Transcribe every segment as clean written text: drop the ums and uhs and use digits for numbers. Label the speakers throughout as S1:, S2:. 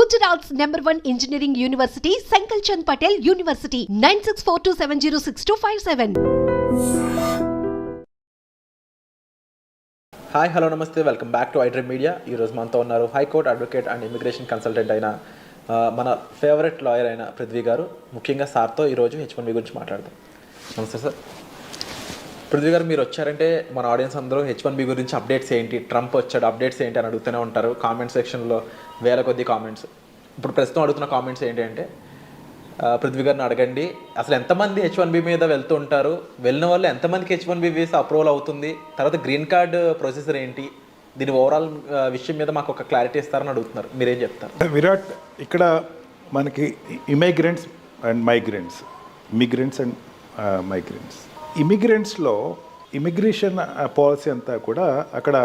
S1: Gujarat's #1 engineering university, Sankalchand Patel University, 9642706257.
S2: Hi hello నమస్తే welcome back to iDream media. ఈరోజు మనతో ఉన్నారు high court advocate and immigration consultant అయిన మన ఫేవరెట్ లాయర్ అయిన పృథ్వీ గారు. ముఖ్యంగా సార్తో ఈరోజు H1B గురించి మాట్లాడదాం. నమస్తే సార్. పృథ్వీ గారు, మీరు వచ్చారంటే మన ఆడియన్స్ అందరూ H1B గురించి అప్డేట్స్ ఏంటి, ట్రంప్ వచ్చాడు అప్డేట్స్ ఏంటి అని అడుగుతూనే ఉంటారు. కామెంట్ సెక్షన్లో వేల కొద్ది కామెంట్స్. ఇప్పుడు ప్రస్తుతం అడుగుతున్న కామెంట్స్ ఏంటి అంటే, పృథ్వీ గారిని అడగండి, అసలు ఎంతమంది H1B మీద వెళ్తూ ఉంటారు, వెళ్ళిన వాళ్ళు ఎంతమందికి H1B వీసా అప్రూవల్ అవుతుంది, తర్వాత గ్రీన్ కార్డ్ ప్రొసెసర్ ఏంటి, దీని ఓవరాల్ విషయం మీద మాకు ఒక క్లారిటీ ఇస్తారని అడుగుతున్నారు. మీరేం చెప్తారు?
S3: విరాట్, ఇక్కడ మనకి ఇమిగ్రెంట్స్ అండ్ మైగ్రెంట్స్, ఇమిగ్రెంట్స్లో ఇమిగ్రేషన్ పాలసీ అంతా కూడా అక్కడ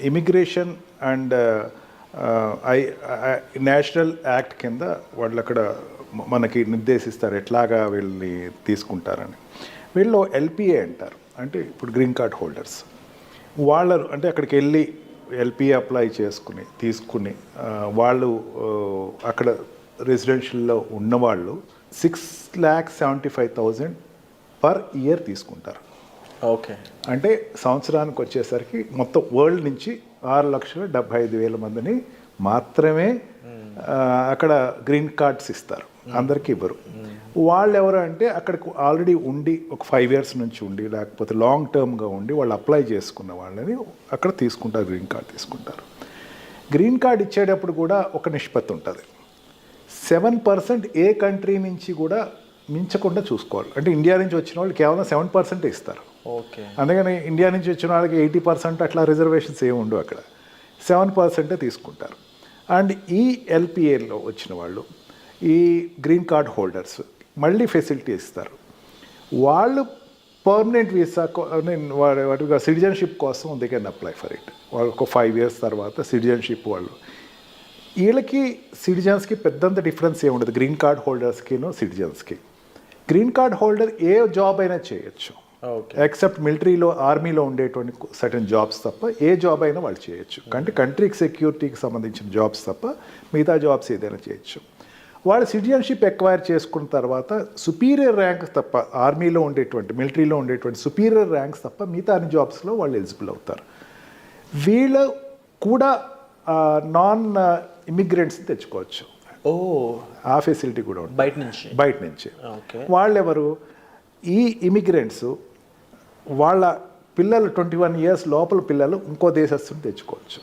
S3: ఇమిగ్రేషన్ అండ్ నేషనల్ యాక్ట్ కింద వాళ్ళు అక్కడ మనకి నిర్దేశిస్తారు ఎట్లాగా వీళ్ళని తీసుకుంటారని. వీళ్ళు LPA అంటారు, అంటే ఇప్పుడు గ్రీన్ కార్డ్ హోల్డర్స్. వాళ్ళు అంటే అక్కడికి వెళ్ళి LPA అప్లై తీసుకుని వాళ్ళు అక్కడ రెసిడెన్షియల్లో ఉన్నవాళ్ళు 6,75,000 పర్ ఇయర్ తీసుకుంటారు.
S2: ఓకే, అంటే
S3: సంవత్సరానికి వచ్చేసరికి మొత్తం వరల్డ్ నుంచి 6,75,000 మందిని మాత్రమే అక్కడ గ్రీన్ కార్డ్స్ ఇస్తారు, అందరికీ ఇవ్వరు. వాళ్ళు ఎవరు అంటే అక్కడికి ఆల్రెడీ ఉండి ఒక 5 years నుంచి ఉండి, లేకపోతే లాంగ్ టర్మ్గా ఉండి వాళ్ళు అప్లై చేసుకున్న వాళ్ళని అక్కడ తీసుకుంటారు, గ్రీన్ కార్డ్ తీసుకుంటారు. గ్రీన్ కార్డ్ ఇచ్చేటప్పుడు కూడా ఒక నిష్పత్తి ఉంటుంది. 7% ఏ కంట్రీ నుంచి కూడా మించకుండా చూసుకోవాలి. అంటే ఇండియా నుంచి వచ్చిన వాళ్ళు కేవలం 7% ఇస్తారు.
S2: ఓకే,
S3: అందుకని ఇండియా నుంచి వచ్చిన వాళ్ళకి 80% అట్లా రిజర్వేషన్స్ ఏమి ఉండవు, అక్కడ 7% తీసుకుంటారు. అండ్ ఈ LPAలో వచ్చిన వాళ్ళు, ఈ గ్రీన్ కార్డ్ హోల్డర్స్ మళ్ళీ ఫెసిలిటీ ఇస్తారు. వాళ్ళు పర్మనెంట్ వీసా వాటిగా సిటిజన్షిప్ కోసం they can apply for it. వాళ్ళు ఒక 5 years తర్వాత సిటిజన్షిప్ వాళ్ళు. వీళ్ళకి సిటిజన్స్కి పెద్దంత డిఫరెన్స్ ఏమి ఉండదు, గ్రీన్ కార్డ్ హోల్డర్స్కిను సిటిజన్స్కి. గ్రీన్ కార్డ్ హోల్డర్ ఏ జాబ్ అయినా చేయొచ్చు, ఎక్సెప్ట్ మిలిటరీలో, ఆర్మీలో ఉండేటువంటి సర్టన్ జాబ్స్ తప్ప ఏ జాబ్ అయినా వాళ్ళు చేయొచ్చు. అంటే కంట్రీకి సెక్యూరిటీకి సంబంధించిన జాబ్స్ తప్ప మిగతా జాబ్స్ ఏదైనా చేయొచ్చు. వాళ్ళు సిటిజన్షిప్ ఎక్వైర్ చేసుకున్న తర్వాత సుపీరియర్ ర్యాంక్స్ తప్ప, ఆర్మీలో ఉండేటువంటి, మిలిటరీలో ఉండేటువంటి సుపీరియర్ ర్యాంక్స్ తప్ప మిగతా అన్ని జాబ్స్లో వాళ్ళు ఎలిజిబుల్ అవుతారు. వీళ్ళు కూడా నాన్ ఇమిగ్రెంట్స్ని తెచ్చుకోవచ్చు. ఆ ఫెసిలిటీ కూడా ఉంటుంది బయట నుంచి. వాళ్ళెవరు? ఈ ఇమిగ్రెంట్స్ వాళ్ళ పిల్లలు 21 years లోపల పిల్లలు ఇంకో దేశస్తుని తెచ్చుకోవచ్చు.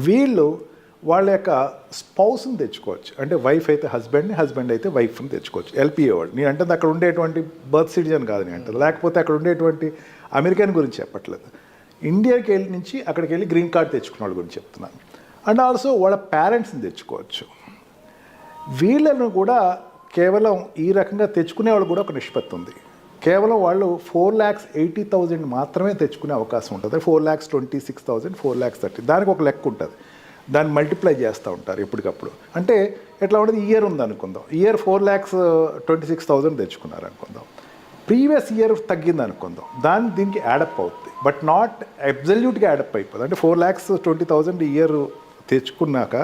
S3: వీళ్ళు వాళ్ళ యొక్క స్పౌస్ని తెచ్చుకోవచ్చు. అంటే వైఫ్ అయితే హస్బెండ్ని, హస్బెండ్ అయితే వైఫ్ని తెచ్చుకోవచ్చు. LPA వాడు. నేను అంటే అక్కడ ఉండేటువంటి బర్త్ సిటిజన్ కాదు నేను అంటే, లేకపోతే అక్కడ ఉండేటువంటి అమెరికన్ గురించి చెప్పట్లేదు. ఇండియాకి వెళ్ళి నుంచి అక్కడికి వెళ్ళి గ్రీన్ కార్డ్ తెచ్చుకున్న వాళ్ళ గురించి చెప్తున్నాను. అండ్ ఆల్సో వాళ్ళ పేరెంట్స్ని తెచ్చుకోవచ్చు. వీళ్ళను కూడా కేవలం ఈ రకంగా తెచ్చుకునే వాళ్ళు కూడా ఒక నిష్పత్తి ఉంది. కేవలం వాళ్ళు 4,80,000 మాత్రమే తెచ్చుకునే అవకాశం ఉంటుంది. 4,26,000, 4,30,000 దానికి ఒక లెక్క ఉంటుంది. దాన్ని మల్టిప్లై చేస్తూ ఉంటారు ఎప్పటికప్పుడు. అంటే ఎట్లా ఉంటుంది, ఇయర్ ఉందనుకుందాం, ఇయర్ 4,26,000 తెచ్చుకున్నారు అనుకుందాం, ప్రీవియస్ ఇయర్ తగ్గింది అనుకుందాం, దీనికి యాడప్ అవుతుంది. బట్ నాట్ అబ్జల్యూట్గా యాడప్ అయిపోతుంది. అంటే 4,20,000 ఇయర్ తెచ్చుకున్నాక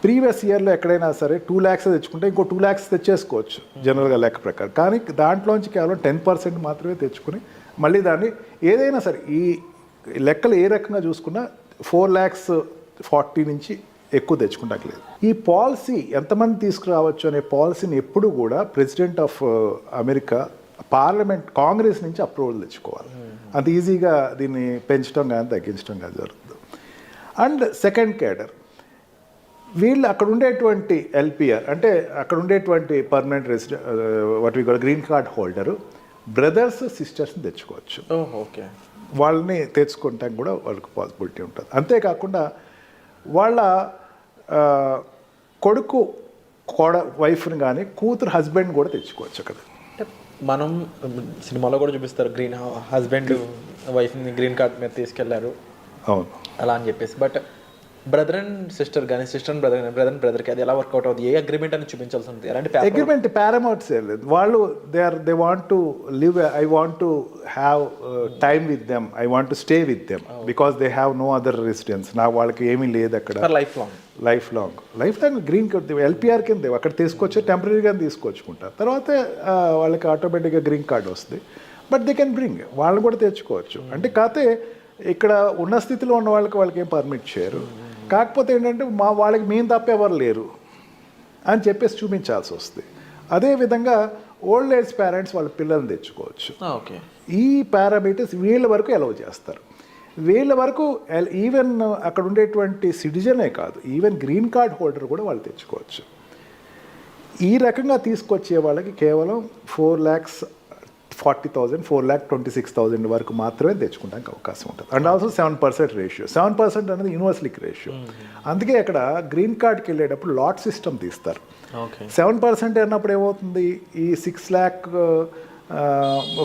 S3: ప్రీవియస్ ఇయర్లో ఎక్కడైనా సరే 2 lakhs తెచ్చుకుంటే ఇంకో 2 lakhs తెచ్చేసుకోవచ్చు జనరల్గా లెక్క ప్రకారం. కానీ దాంట్లోంచి కేవలం 10% మాత్రమే తెచ్చుకుని మళ్ళీ దాన్ని ఏదైనా సరే ఈ లెక్కలు ఏ రకంగా చూసుకున్నా 4,40,000 నుంచి ఎక్కువ తెచ్చుకుంటలేదు. ఈ పాలసీ ఎంతమంది తీసుకురావచ్చు అనే పాలసీని ఎప్పుడు కూడా president of America parliament, Congress నుంచి అప్రూవల్ తెచ్చుకోవాలి. అంత ఈజీగా దీన్ని పెంచడం కానీ తగ్గించడం కానీ జరుగుతుంది. అండ్ సెకండ్ కేడర్, వీళ్ళు అక్కడ ఉండేటువంటి LPR అంటే అక్కడ ఉండేటువంటి permanent resident what we call green card holder brothers, సిస్టర్స్ని తెచ్చుకోవచ్చు.
S2: ఓకే,
S3: వాళ్ళని తెచ్చుకుంటానికి కూడా వాళ్ళకి పాసిబిలిటీ ఉంటుంది. అంతేకాకుండా వాళ్ళ కొడుకు వైఫ్ని కానీ కూతురు హస్బెండ్ కూడా తెచ్చుకోవచ్చు. అక్కడ
S2: మనం సినిమాలో కూడా చూపిస్తారు, హస్బెండ్ వైఫ్ని గ్రీన్ కార్డ్ మీద తీసుకెళ్లారు,
S3: అవును
S2: అలా అని చెప్పేసి. బట్ బ్రదర్ అండ్ సిస్టర్ కానీ, సిస్టర్ అండ్ బ్రదర్కి అది ఎలా వర్కౌట్ అవుతుంది? ఏ అగ్రిమెంట్ అని చూపించాల్సి ఉంటుంది? అలాంటి
S3: అగ్రిమెంట్ పారామౌంట్స్ ఏం లేదు. వాళ్ళు they want to live, I want to have time with them, I want to stay with them because they have no other residence. నాకు వాళ్ళకి ఏమీ లేదు అక్కడ,
S2: life long
S3: life long green card LPR కింద అక్కడ తీసుకొచ్చి టెంపరీగా తీసుకొచ్చుకుంటారు. తర్వాత వాళ్ళకి ఆటోమేటిక్గా గ్రీన్ కార్డ్ వస్తుంది. బట్ దే కెన్ బ్రింగ్, వాళ్ళు కూడా తెచ్చుకోవచ్చు. అంటే కాకపోతే ఇక్కడ ఉన్న స్థితిలో ఉన్న వాళ్ళకి ఏం పర్మిట్ చేయరు. కాకపోతే ఏంటంటే వాళ్ళకి మేము తప్ప ఎవరు లేరు అని చెప్పేసి చూపించాల్సి వస్తుంది. అదేవిధంగా ఓల్డ్ ఏజ్ పేరెంట్స్ వాళ్ళ పిల్లల్ని తెచ్చుకోవచ్చు.
S2: ఓకే,
S3: ఈ పారామీటర్స్ వీళ్ళ వరకు అలౌ చేస్తారు. వీళ్ళ వరకు ఈవెన్ అక్కడ ఉండేటువంటి సిటిజనే కాదు, ఈవెన్ గ్రీన్ కార్డ్ హోల్డర్ కూడా వాళ్ళు తెచ్చుకోవచ్చు. ఈ రకంగా తీసుకొచ్చే వాళ్ళకి కేవలం 4,40,000 4,26,000 వరకు మాత్రమే తెచ్చుకోవడానికి అవకాశం ఉంటుంది. And also 7% ratio. 7% అనేది యూనివర్సలిక్ రేషియో. అందుకే అక్కడ గ్రీన్ కార్డ్కి వెళ్ళేటప్పుడు లాట్ సిస్టమ్ తీస్తారు. 7% అన్నప్పుడు ఏమవుతుంది, ఈ 6 lakh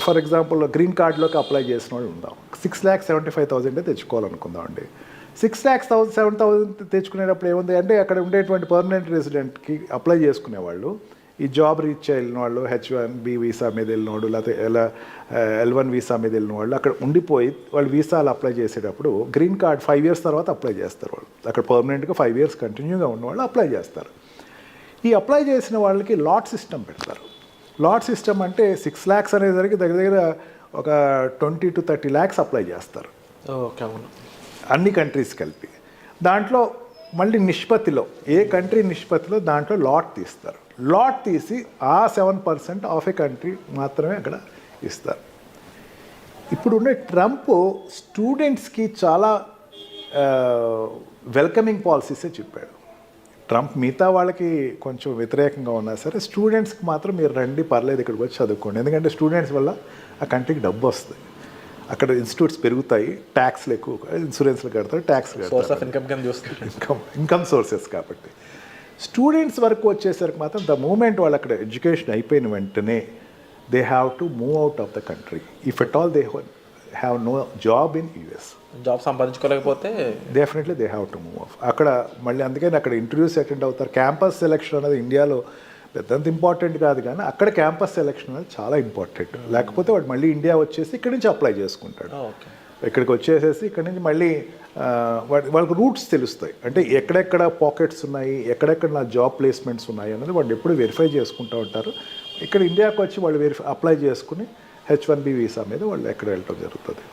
S3: ఫర్ ఎగ్జాంపుల్ గ్రీన్ కార్డులోకి అప్లై చేసిన వాళ్ళు ఉందాం, 6,75,000 తెచ్చుకోవాలనుకుందాం అండి. 6,07,000 తెచ్చుకునేటప్పుడు ఏముంది అంటే అక్కడ ఉండేటువంటి పర్మనెంట్ రెసిడెంట్కి అప్లై చేసుకునేవాళ్ళు, ఈ జాబ్ రీచ్ వెళ్ళిన వాళ్ళు, H1B వీసా మీద వెళ్ళిన వాళ్ళు, లేకపోతే L1 వీసా మీద వెళ్ళిన వాళ్ళు అక్కడ ఉండిపోయి వాళ్ళు వీసాలు అప్లై చేసేటప్పుడు గ్రీన్ కార్డ్ 5 years తర్వాత అప్లై చేస్తారు. వాళ్ళు అక్కడ పర్మనెంట్గా 5 years కంటిన్యూగా ఉన్నవాళ్ళు అప్లై చేస్తారు. ఈ అప్లై చేసిన వాళ్ళకి లాట్ సిస్టమ్ పెడతారు. లాట్ సిస్టమ్ అంటే 6 lakhs అనేసరికి దగ్గర ఒక 20 to 30 lakhs అప్లై చేస్తారు.
S2: ఓకే, అవును,
S3: అన్ని కంట్రీస్ కలిపి. దాంట్లో మళ్ళీ నిష్పత్తిలో ఏ కంట్రీ నిష్పత్తిలో దాంట్లో లాట్ తీస్తారు. లాట్ తీసి ఆ 7% ఆఫ్ ఏ కంట్రీ మాత్రమే అక్కడ ఇస్తారు. ఇప్పుడున్న ట్రంప్ స్టూడెంట్స్కి చాలా వెల్కమింగ్ పాలసీసే చెప్పాడు. ట్రంప్ మిగతా వాళ్ళకి కొంచెం వ్యతిరేకంగా ఉన్నా సరే స్టూడెంట్స్కి మాత్రం మీరు రండి, పర్లేదు ఇక్కడికి వచ్చి చదువుకోండి. ఎందుకంటే స్టూడెంట్స్ వల్ల ఆ కంట్రీకి డబ్బు వస్తుంది, అక్కడ ఇన్స్టిట్యూట్స్ పెరుగుతాయి, ట్యాక్స్లు ఎక్కువ, ఇన్సూరెన్స్లు కడతారు, ట్యాక్స్లు కడతారు, ఇన్కమ్ సోర్సెస్. కాబట్టి స్టూడెంట్స్ వరకు వచ్చేసరికి మాత్రం ద మూమెంట్ వాళ్ళు అక్కడ ఎడ్యుకేషన్ అయిపోయిన వెంటనే they have to move out of the country if at all they have no job in US.
S2: Job సంపాదించుకోలేకపోతే
S3: definitely they have to move off. అక్కడ మళ్ళీ అందుకని అక్కడ ఇంటర్వ్యూస్ అటెండ్ అవుతారు. క్యాంపస్ సెలెక్షన్ అనేది ఇండియాలో పెద్దంత ఇంపార్టెంట్ కాదు, కానీ అక్కడ క్యాంపస్ సెలెక్షన్ అనేది చాలా ఇంపార్టెంట్. లేకపోతే వాడు మళ్ళీ ఇండియా వచ్చేసి ఇక్కడి నుంచి అప్లై చేసుకుంటాడు. ఇక్కడికి వచ్చేసేసి ఇక్కడి నుంచి మళ్ళీ వాళ్ళకి రూట్స్ తెలుస్తాయి. అంటే ఎక్కడెక్కడ పాకెట్స్ ఉన్నాయి, ఎక్కడెక్కడ నా జాబ్ ప్లేస్మెంట్స్ ఉన్నాయి అన్నది వాళ్ళు ఎప్పుడు వెరిఫై చేసుకుంటూ ఉంటారు. ఇక్కడ ఇండియాకి వచ్చి వాళ్ళు అప్లై చేసుకుని H1B వీసా మీద వాళ్ళు ఎక్కడ వెళ్ళటం జరుగుతుంది.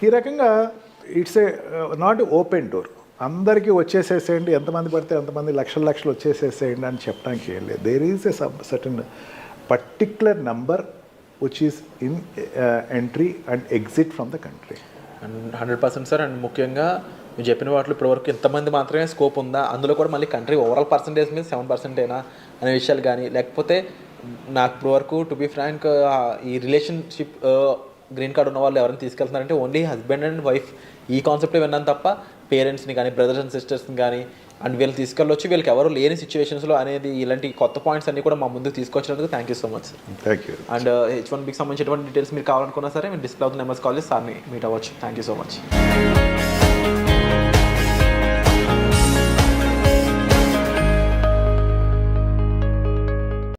S3: ఈ రకంగా it's a not open door. అందరికీ వచ్చేసేసేయండి, ఎంతమంది పడితే అంతమంది లక్షలు వచ్చేసేసేయండి అని చెప్పడానికి ఏం లేదు. There is a certain particular number which is in entry and exit from the country.
S2: 100% sir. And ముఖ్యంగా మీరు చెప్పిన వాటిలో ఇప్పటివరకు ఇంతమంది మాత్రమే స్కోప్ ఉందా, అందులో కూడా మళ్ళీ కంట్రీ ఓవరాల్ పర్సంటేజ్ మీద 7%ఏనా అనే విషయాలు కానీ, లేకపోతే నాకు ఇప్పటివరకు టు బీ ఫ్రాంక్ ఈ రిలేషన్షిప్ గ్రీన్ కార్డ్ ఉన్న వాళ్ళు ఎవరైనా తీసుకెళ్తున్నారంటే ఓన్లీ హస్బెండ్ అండ్ వైఫ్ ఈ కాన్సెప్ట్ విన్నాను తప్ప పేరెంట్స్ని కానీ బ్రదర్స్ అండ్ సిస్టర్స్ని కానీ అండ్ వీళ్ళు తీసుకెళ్ళొచ్చి వీళ్ళకి ఎవరు లేని సిచ్యువేషన్స్లో అనేది ఇలాంటి కొత్త పాయింట్స్ అన్ని కూడా మా ముందుకు తీసుకొచ్చినందుకు thank you so much sir.
S3: Thank you.
S2: And H1Bకి సంబంధించినటువంటి డీటెయిల్స్ మీరు కావాలనుకున్నా సరే మీరు డిస్ప్లే అవుతున్న నెంబర్స్ కాల్ చేసి సార్ని మీట్ అవ్వచ్చు. Thank you so much.